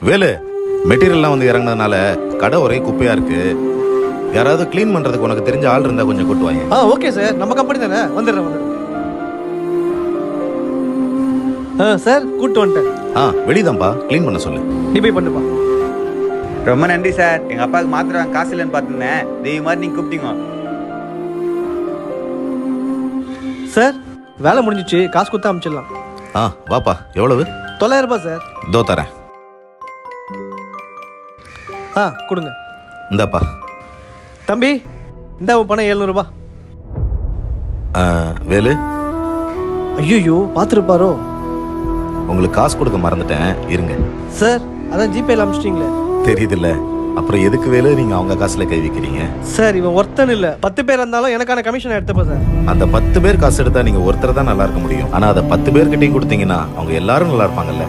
வேலு, மெட்டீரியல்லாம் வந்து இறங்குனதுனால கடை ஒரே குப்பையா இருக்கு. யாராவது க்ளீன் பண்றதுக்கு உனக்கு தெரிஞ்ச ஆள் இருந்தா கொஞ்சம் கூட்டு வாங்க. ஓகே சார், நம்ம கம்பெனி தானே, வந்துடுறேன். சார் கூட்டு வந்துட்டேன். வெளிதான்ப்பா, க்ளீன் பண்ண சொல்லு. நீ போய் பண்ணுப்பா. ரொம்ப நன்றி சார். எங்க அப்பாவுக்கு மாத்திரை வாங்க காசு இல்லைன்னு பார்த்துருந்தேன். தெய்வ மாதிரி நீங்க கூப்பிட்டீங்க. சார் வேலை முடிஞ்சிச்சு, காசு கொடுத்தா அனுப்பிச்சிடலாம். வாப்பா. எவ்வளவு? 900 ரூபாய் சார். இதோ தரேன். கொடுங்க. இந்தாப்பா. தம்பி இந்த பணம் 700 ரூபாய். வேலு, ஐயோ பார்த்துருப்பாரோ. உங்களுக்கு காசு கொடுக்க மறந்துட்டேன், இருங்க. சார் அதான் ஜிபேல அனுப்பிச்சிட்டிங்களே. தெரியுதுல்ல, அப்புறம் எதுக்கு வேலு நீங்க அவங்க காசுல கை வைக்கிறீங்க? சார் இவன் ஒருத்தன் இல்ல, 10 பேர் இருந்தாலும் எனக்கான கமிஷன் எடுத்துப்பா சார். அந்த 10 பேர் காசு எடுத்தா நீங்க ஒருத்தர் தான் நல்லா இருக்க முடியும். ஆனா அதை 10 பேர்கிட்டையும் கொடுத்தீங்கன்னா அவங்க எல்லாரும் நல்லா இருப்பாங்கல்ல.